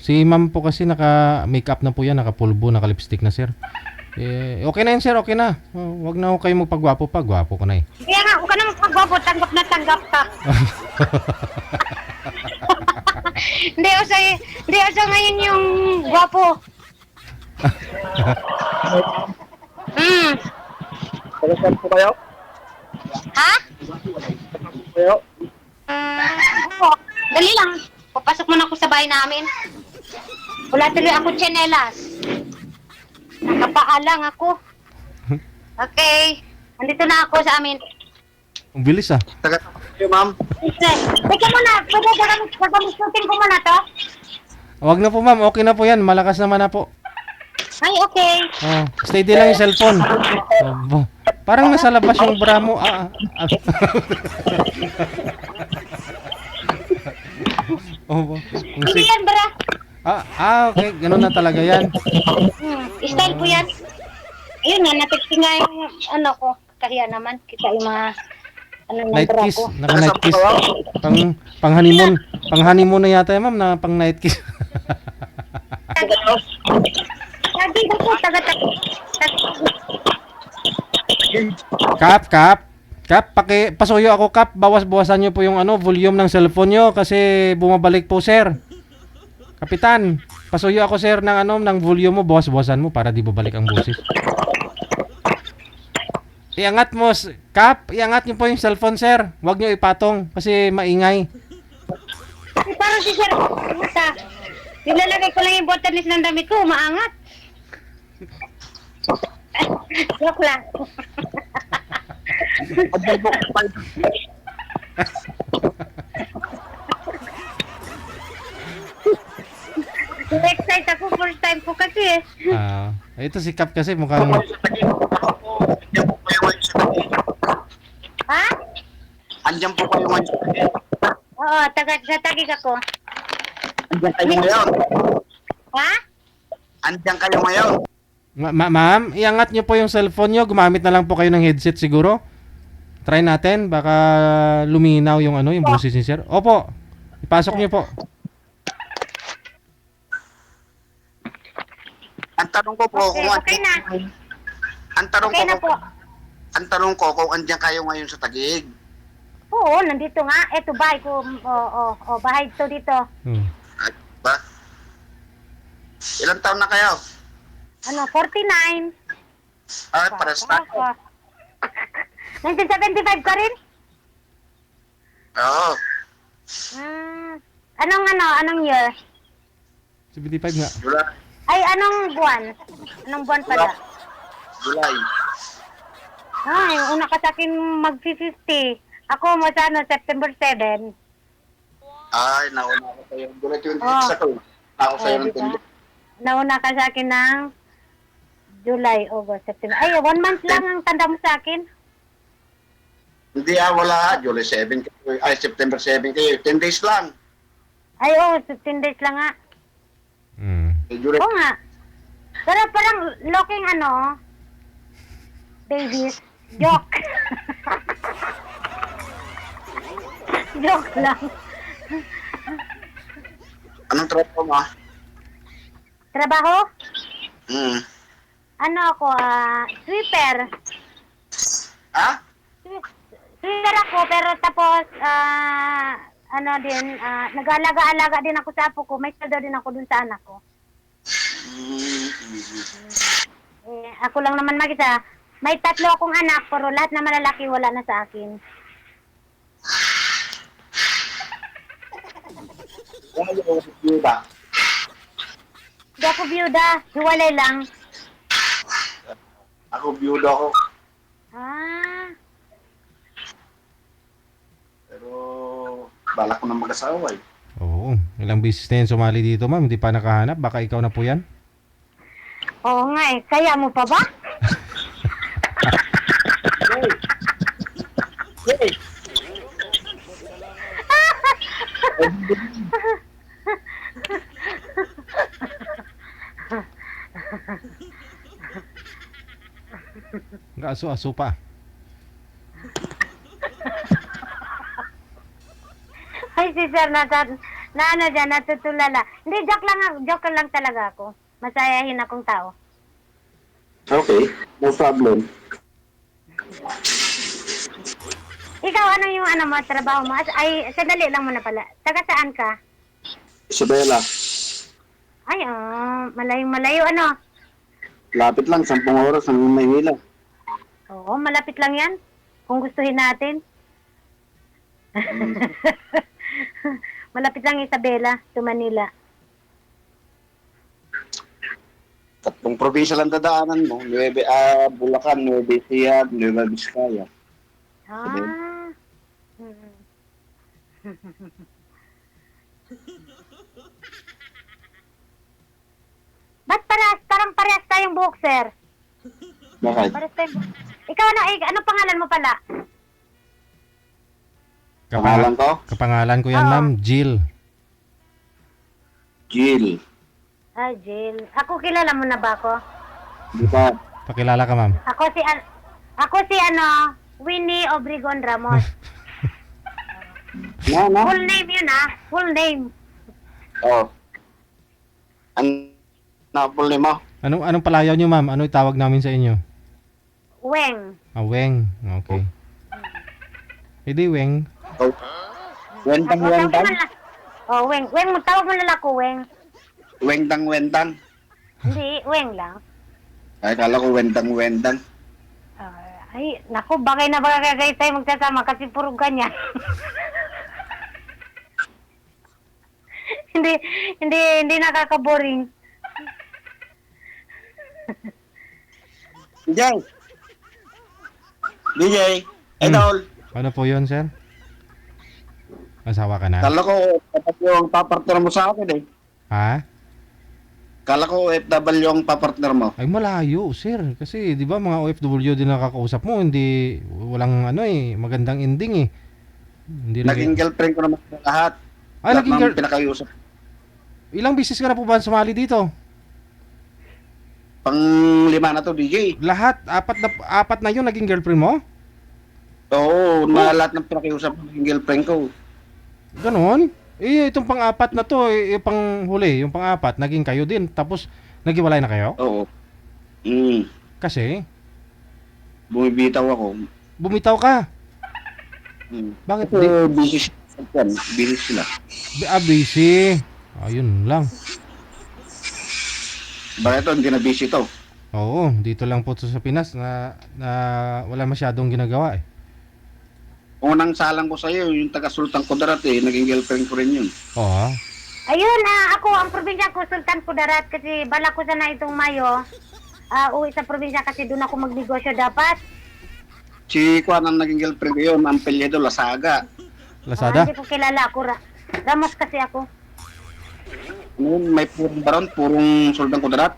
Si ma'am po kasi naka-makeup na po yan, naka-pulbo, naka-lipstick na sir. Okay na yan sir, okay na. Wag na ako kayo magpagwapo pa, gwapo ko na eh. Kaya nga, huwag ka naman pagwapo, tanggap na tanggap ka. Hindi asa ngayon yung gwapo. Taga-saan po kayo? Ha? Kayo? Oo. Dali lang. Papasok muna ako sa bahay namin. Wala tuloy ako tsinelas. Nakapaalang ako. Okay. Andito na ako sa amin. Ang bilis ah. Taga-saan po kayo, ma'am? Teka muna. Pwede gagamitin ko muna to? Wag na po ma'am, okay na po yan. Malakas naman na po. Ay, okay. Steady lang yung cellphone. Parang nasa labas yung bra mo. Hindi yan, bra. Okay. Ganun na talaga yan. Style ko yan. Ayun nga, natikti nga yung ano ko. Kaya naman, kita yung mga Night bra kiss. ko. Naka night kiss. Pang honeymoon. Pang honeymoon na yata yan ma'am na pang night kiss. Lagi ko po, Kap, pasuyo ako Kap. Bawas-bawasan niyo po yung volume ng cellphone niyo kasi bumabalik po sir. Kapitan, pasuyo ako sir ng volume mo, bawas-bawasan mo para di bumalik ang boses. Iangat mo, Kap, iangat niyo po yung cellphone sir. Huwag niyo ipatong kasi maingay. Parang si Sir, puta. Nilalagay ko lang yung bottomless ng damit ko, maangat. Joke lang. Excited ako, first time ko kasi eh. Ito si Kap kasi mukhang Andiyan po kayo ngayon sa Taguig. Ha? Andiyan po kayo ngayon sa Taguig. Oo, tatagig ako. Andiyan kayo ngayon. Ha? Andiyan kayo ngayon. Ma'am, iangat niyo po yung cellphone niyo, gumamit na lang po kayo ng headset siguro. Try natin, baka luminaw yung yung boses ni sir. Opo. Ipasok niyo po. Ang tanong ko po Okay, okay na. Ang tanong Okay na ko po. Ang tanong ko kung andiyan kayo ngayon sa Taguig. Oo, nandito nga. Eto, bahay ko. Bahay to dito. Ay, ba? Ilang taon na kayo? 49. Ay, pares na. 1975 ka rin? Oo. Anong year? 75 nga. July. Ay, anong buwan? Anong buwan pala? July. Ay, una ka sa akin mag-50. Ako, September 7. Ay, nauna ko sa'yo. July 26 Oh. ako. Ako sa'yo ng Diba? Nauna ka sa akin ng July, August, September. Ay, 1 month lang ang tanda mo sa akin. Hindi wala. July 7 kayo. Ay, September 7 kayo. 10 days lang. Ay, 15 days lang nga. July. Oo nga. Pero parang looking babies. Joke. Joke lang. Anong trabaho mo? Trabaho? Hmm. Ako, sweeper. Ha? Sweeper ako, pero tapos, nag-alaga-alaga din ako sa apo ko. May saldo din ako dun sa anak ko. Ako lang naman mag-isa. May 3 akong anak, pero lahat na malalaki wala na sa akin. Ano yung byuda? Hindi ako byuda, hiwalay lang. Ako byuda ako. Pero balak ko na mag-asawa eh. Oo. Ilang beses na yan sumali dito ma'am. Hindi pa nakahanap. Baka ikaw na po yan. Oo nga eh. Kaya mo pa ba? Hey! Aso-aso pa. Ay, si Sir Nathan. na ano dyan, natutulala. Hindi, joke lang talaga ako. Masayahin akong tao. Okay, no problem. Ikaw, ano yung ano mo, trabaho mo? Ay, sadali lang muna pala. Taga saan ka? Isabela, Ay, malayo, ano? lapit lang, 10 oras ang Maynila. Oo, malapit lang yan. Kung gustuhin natin. Malapit lang Isabela to Manila. 3 probinsya lang dadaanan mo. Bulacan, Nueva Ecija, Nueva Vizcaya. Ah. Mm. Ba't parang parehas tayong buhok, sir? Bakit? Parehas tayong buhok. Ikaw, ano pangalan mo pala? Pangalan ko? Kapangalan ko yan, Oo. ma'am. Jill. Jill. Ah, Jill. Ako, kilala mo na ba ako? Di ba? Pakilala ka, ma'am. Ako si Winnie Obregon Ramos. No. Full name yun, full name. Oh. Napuli mo? Anong palayaw nyo, ma'am? Ano itawag namin sa inyo? Weng. Weng. Okay. Hindi, Weng. Oh. Wendang. Oh, Weng. Weng, tawag mo nila ko, Weng. Wendang. Hindi, Weng lang. Ay, kala ko wendang. Ay, naku, bagay na bagay tayo magsasama kasi puro ganyan. hindi nakaka-boring. DJ, idol. Ano po yun, sir? Asawa ka na? Kala ko OFW ang papartner mo sa akin eh. Ha? Kala ko OFW ang papartner mo. Ay, malayo, sir. Kasi, di ba, mga OFW din nakakausap mo, hindi, walang magandang ending eh. Hindi Naging girlfriend ko naman sa lahat. Ay, naging girl... pinakausap. Ilang bisis ka na po ba sumali dito? Pang-5 na to, DJ. Lahat? Apat na yun naging girlfriend mo? Oo, na lahat ng pinakiusap ng girlfriend ko. Ganon? Itong pang-apat na to, pang-huli, yung pang-apat, naging kayo din. Tapos, naghiwalay na kayo? Oo. Kasi? Bumibitaw ako. Bumitaw ka? Bakit? Kasi busy sila. Busy sila. Busy. Ayun lang. Bakit ito, hindi na busy to? Oo, dito lang po to sa Pinas na wala masyadong ginagawa eh. Unang salang ko sa'yo, yung taga-Sultan Kudarat eh, naging girlfriend ko rin yun. Oo. Ayun, ako, ang probinsya ko, Sultan Kudarat, kasi bala ko sana itong Mayo. Uwi sa probinsya kasi doon ako magnegosyo dapat. Si Juan ang naging girlfriend ko yun, ang pelyedo, Lasaga. Lazada? Hindi ko kilala ako. Ramos kasi ako. Ngayon, may purong baron, purong Sultan Kudarat.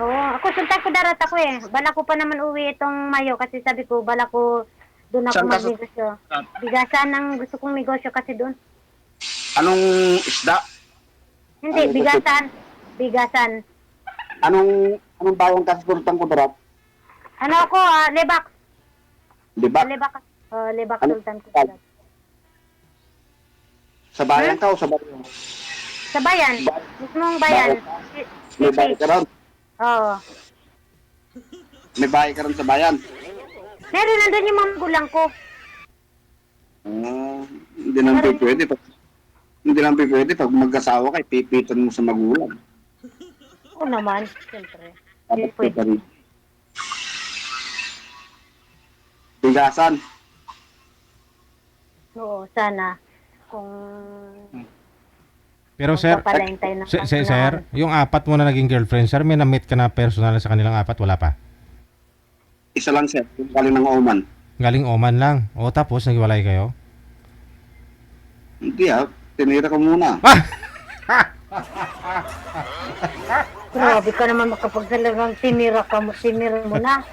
Oo, ako Sultan Kudarat ako eh. Bala ko pa naman uwi itong Mayo kasi sabi ko, bala ko doon ako Saan ka magnegosyo. Bigasan ang gusto kong negosyo kasi doon. Anong isda? Hindi, Ano bigasan. Bigasan. Anong bayan ka sa Sultan Kudarat? Ano ako, Lebak. Di ba? Lebak. Lebak Ano? Sultan Kudarat. Sa bayan ka o sa bayan? Sa bayan. Mismong bayan. May bahay ka ron? Oo. May bahay ka ron sa bayan? Meron nandun yung mga magulang ko. Hindi lang pwede. Hindi lang pwede pag mag-asawa ka, pipitan mo sa magulang. Oo naman, siyempre. Dapat Pwede. ka rin. Bigasan. Oo, sana. Kung Pero sir, papalain tayo ng sir, yung apat mo na naging girlfriend, sir, may na-meet ka na personal sa kanilang apat? Wala pa? Isa lang sir, yung galing ng Oman. Galing Oman lang. O tapos, naghiwalay kayo? Hindi tinira ko muna. grabe ka naman makapagsalagang tinira mo na.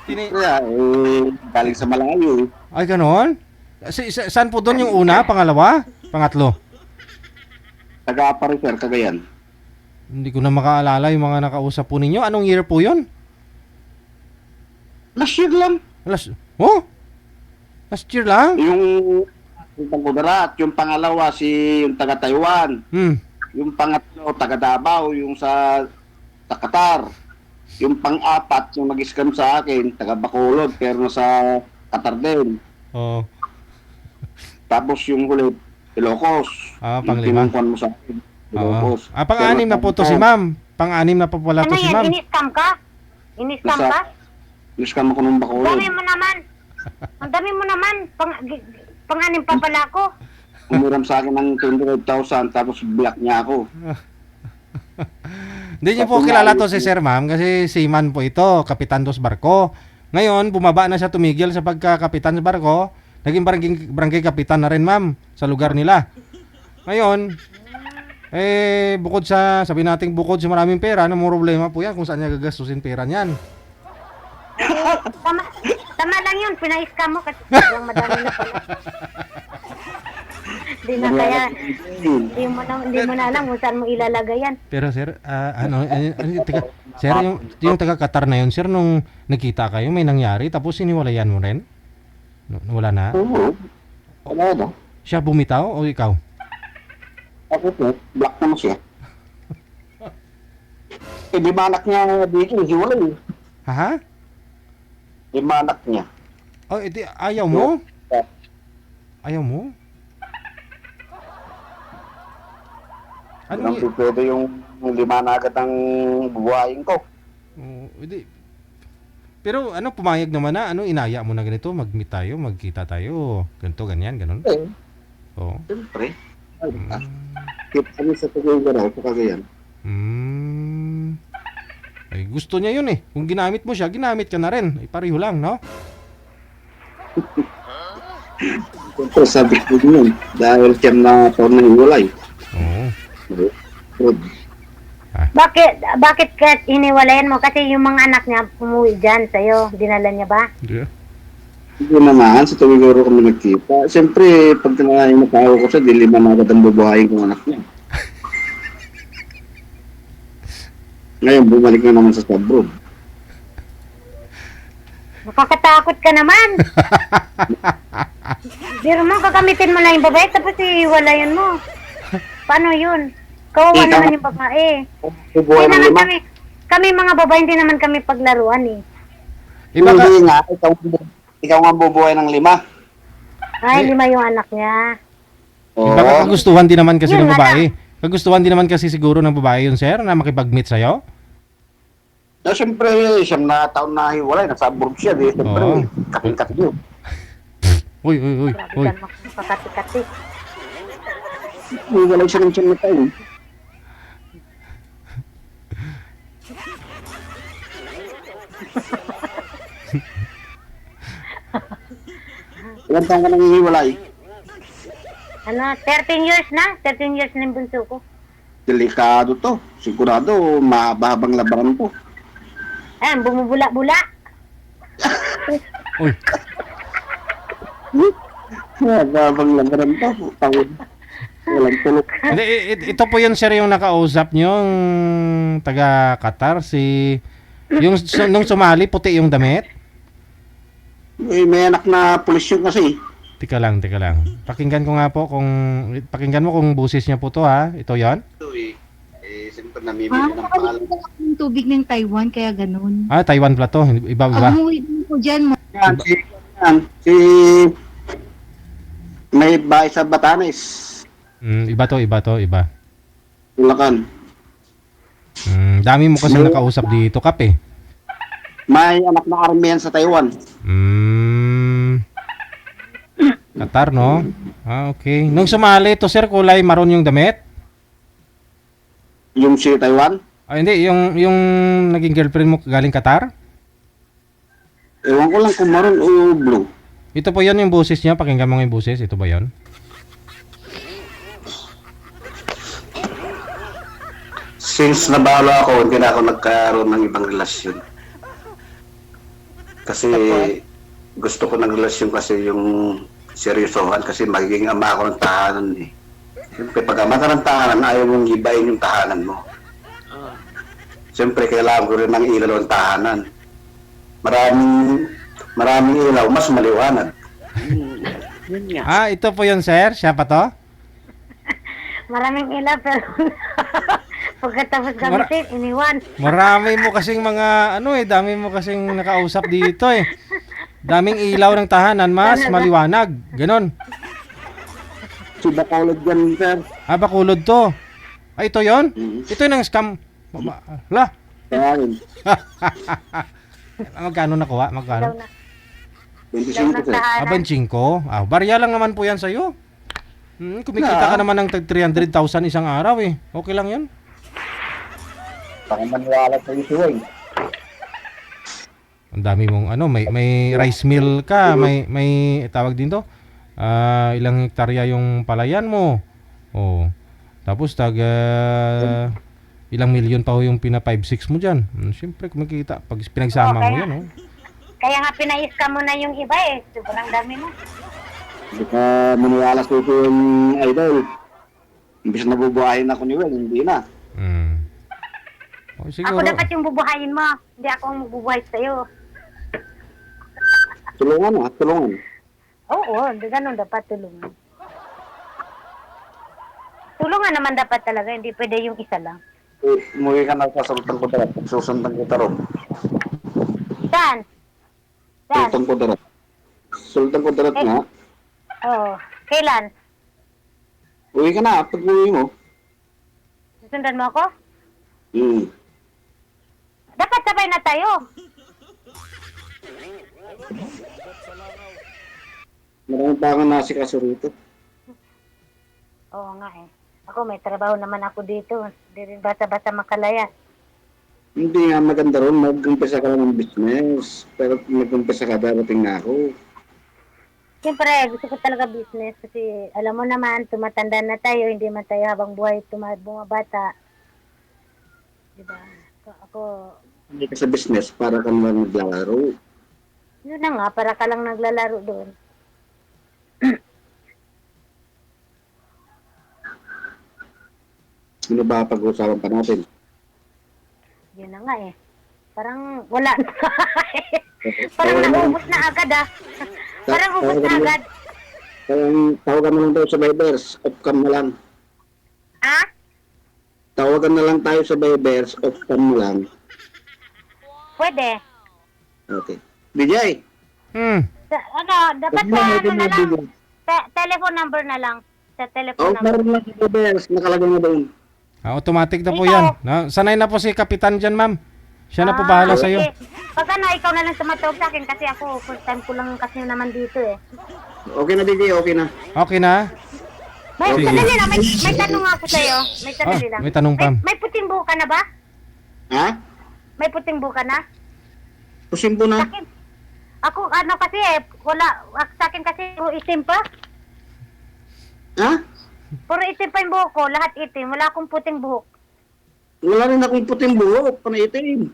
Kaya, galing sa malayo. Ay, ganon? Saan po doon yung una, pangalawa, pangatlo? Taga-Aparicer, Cagayan. Hindi ko na makaalala yung mga nakausap po ninyo. Anong year po yun? Last year lang. Last year lang? Yung Sultan Kudarat. Yung pangalawa, yung taga Taiwan. Hmm. Yung pangatlo, taga Davao, yung sa Qatar. Yung pang-apat, yung nag-scam sa akin, taga Bacolod, pero nasa Qatar din. Oh. Tapos yung huli, Ilocos. Ah, Yung panglima. pinungkuhan mo sa akin, Oo. Ilocos. Ah, pang-anim na po to si ma'am. Pang-anim na po pala to Ano si yan? ma'am. Ini-scam ka? Ini-scam Nasa- ka? Niscam ako ng Ang Bacolod. dami mo naman. Ang dami mo naman. Panganim pa pala ako. Umiram sa akin ng 25,000, tapos black niya ako. Hindi niyo po kilala to si Sir Ma'am kasi seaman po ito, kapitan dos barko. Ngayon, bumaba na siya, tumigil sa pagkakapitan sa barko. Naging barangay kapitan na rin, ma'am, sa lugar nila. Ngayon, bukod sa, sabi nating bukod sa maraming pera, ano mo problema po yan kung saan niya gagastusin pera niyan. Tama lang yun. Pina-scam mo kasi sobrang madami na pala. Hindi na kaya, hindi mo na alam kung saan mo ilalagay yan. Pero sir, sir, yung taga Qatar na yun, sir, nung nakita kayo, may nangyari, tapos siniwalayan mo rin? Wala na? Oo. Wala na. Siya bumitaw o ikaw? Ako po, black naman siya. Di ba anak niya dito, hiwalay. Ha? Di ba anak niya? Oh, edi, ayaw mo? Ayaw mo? Ano Hindi pwede yung 5 na agad ang buhayin ko. Edi. Pero ano, pumayag naman na, ano, inaya mo na ganito, mag-meet tayo, magkita tayo, ganito, ganyan, ganun. Eh, Oo. siyempre. Keep kami sa Tuguegarao, sa Cagayan. Ay, gusto niya yun eh. Kung ginamit mo siya, ginamit ka na rin. Ay, pareho lang, no? Siyempre, sabi ko yun, dahil siyam na taon na hiwalay. Oo. Good. Bakit ka iniwalayan mo? Kasi yung mga anak niya pumuwi dyan sa'yo. Dinala niya ba? Yeah. Hindi naman, sa Tuguegarao kami nagkita. Siyempre, pag tinanay mo tao ko siya, di 5 na agad ang bubuhayin kong anak niya. Ngayon, bumalik na naman sa suburb. Nakakatakot ka naman. Biro mo, gagamitin mo lang yung babae, tapos iwalayan mo. Paano yun? Kawawa naman yung babae. Bubuhay Hindi ng naman 5. kami mga babae, hindi naman kami paglaruan eh. Iba ka, Hindi nga, ikaw nga bubuhay ng 5. Ay, 5 yung anak niya. iba ka kagustuhan din naman kasi Yun ng nga babae. Kagustuhan din naman kasi siguro ng babae yun, sir, na makipag-meet sa'yo. Na siyempre, siyam na taon na hiwalay, nasa abroad siya, di siyempre, Oo. kating-kating yun. Uy. Grabe ka makakati-kati. Hiwalay siya ng siyam na taon. Ilan taon ka nang hiwalay? Ano, 13 years na? 13 years na yung bunso ko. Delikado to. Sigurado, mahabang labaran to. Ayan, bumubula-bula. Uy. Mahabang labaran to. Tawid. Walang tulog. Hindi, ito po yun, sir, yung nakausap nyo, yung taga Qatar, yung nung sumali, puti yung damit. May anak na pulis yun kasi. Tika lang. Pakinggan ko nga po pakinggan mo kung busis niya po to, ha. Ito yon. Ito siyempre namimili ng pangalan. Yung tubig ng Taiwan, kaya ganun. Ah, Taiwan pala to. Iba. Umuwi din ko dyan, Si may bahay sa Batanes. Iba to. Bulacan. Dami mo kasi nakausap dito, Kap, eh. May anak na army yan sa Taiwan. Qatar, no? Ah, okay. Nung sumali to, sir, kulay maroon yung damit? Yung si Taiwan. Ah, hindi. Yung naging girlfriend mo galing Qatar? Ewan ko lang kung maroon o blue. Ito po yon yung busis niya. Pakinggan mo nga yung busis. Ito ba yon? Since nabalo ako, hindi na ako nagkaroon ng ibang relasyon. Kasi gusto ko ng relasyon kasi yung seryosohan kasi magiging ama ako ng tahanan eh. Siyempre pag ama ka ng tahanan, ayaw mong gibayin yung tahanan mo. Siyempre kailangan ko rin ng ilaw ng tahanan. Maraming ilaw, mas maliwanag. Yun nga. Ah, ito po yun, sir. Siya pa to? Maraming ilaw pero pagkatapos gamitin, iniwan. Marami mo kasing mga, dami mo kasing nakausap dito eh. Daming ilaw ng tahanan, mas maliwanag. Ganon. Si Bacolod yan, sir. Ah, Bacolod to. Ah, ito yon? Mhm. Ito yung scam. La. Kaya rin. Magkano nakuha? Ilaw Magkano? na. 25, sir. Ah, 25. Ah, barya lang naman po yan sa'yo. Kumikita ka naman ng tag 300,000 isang araw eh. Okay lang yun. Baka maniwala sa iso eh. Ang dami mong may rice mill ka, may tawag din to. Ilang hektarya yung palayan mo. Oh. Tapos ilang milyon pa ho yung pina 5-6 mo diyan. Siyempre kumikita pag pinagsama mo Okay. 'yan, oh. Kaya nga pinais-scam mo na yung iba eh. Sobrang dami mo. Hindi ka maniwala sa iso yung idol. Imbis na bubuhayin ako ni Will, hindi na. Oh, Ako siguro. dapat yung bubuhayin mo. Hindi ako ang magbubuhay sa'yo. Tulungan na, tulungan. Oo, ganun dapat tulungan. Tulungan naman dapat talaga, hindi pwede yung isa lang. Umuwi ka na sa Sultan Kudarat. Susundan ko tarong. Saan? Saan? Sultan Kudarat. Sultan Kudarat nga. Oo. Kailan? Uwi ka na, pag uwi mo. Susundan mo ako? Dapat sabay na tayo. Marami pa akong nasikaso rito. Oo nga eh. Ako may trabaho naman ako dito. Hindi rin basta-basta makalaya. Hindi nga maganda ron, mag-umpisa ka lang ng business. Pero mag-umpisa ka, darating na ako. Siyempre, gusto ko talaga business kasi alam mo naman, tumatanda na tayo, hindi man tayo habang buhay bumabata. Diba? So, ako, Hindi ka sa business, para ka naman naglalaro. yun na nga, para ka lang naglalaro doon. Ano ba pag-uusapan pa natin? Yun na nga eh. Parang wala na. Parang naubos na agad ah. Parang ubos na agad. Tawagan mo lang tayo sa Vibers, off-cam na lang. Ah? Tawagan na lang tayo sa Vibers, off-cam mo lang. Pwede. Okay. DJ! Dapat sa ano na lang. Telephone number na lang. Sa telephone Oh, number. meron lang sa Vibers, nakalagay na doon. Automatic na po Ikaw. 'yan. Sanay na po si Kapitan diyan, ma'am. Siya na po bahala sa iyo. sige. Pag ano, ikaw na lang tumatawag sa akin kasi ako, first time ko lang kasi naman dito eh. Okay na, DJ, okay na. Okay na? May, Sige. sandali lang, may tanong ako sa'yo. May sandali lang. may tanong, Pam. May puting buhok ka na ba? Ha? May puting buhok ka na? Pusimpo na. Sa akin, ako ano kasi eh, sa akin kasi puro itim pa. Ha? Puro itim pa yung buhok ko, lahat itim. Wala akong puting buhok. Wala rin akong puting buhok, panaitim.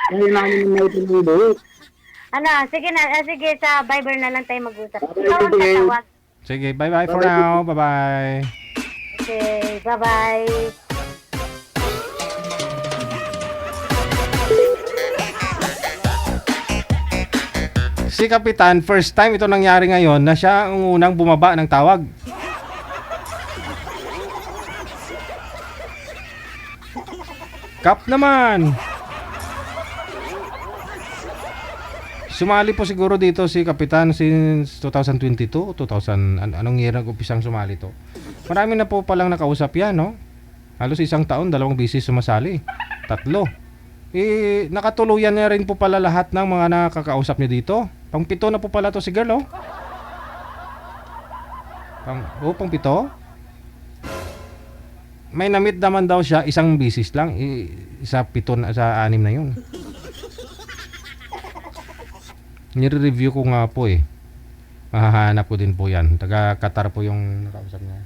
Ay, namin na itim yung buhok. Ano, sige na, sige sa Viber na lang tayo mag-usap. Okay, Ikaw ang sige. tatawag. Sige, bye-bye for now. Bye-bye. Okay, bye-bye. Si Kapitan, first time ito nangyari ngayon na siya ang unang bumaba ng tawag. Kap naman. Sumali po siguro dito si Kapitan since 2022, anong year nag-umpisang sumali to. Marami na po palang nakausap yan, no? Halos isang taon, 2 beses sumasali. 3. Nakatuluyan niya rin po pala lahat ng mga nakakausap niya dito. Pang-7 na po pala to si girl, oh. Pang-7? May na-meet naman daw siya, 1 beses lang. Sa 6 na yun. Nire-review ko nga po eh. Mahahanap ko din po yan. Taga Qatar po yung nakausap niya.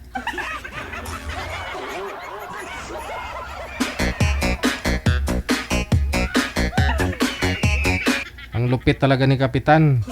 Ang lupit talaga ni Kapitan.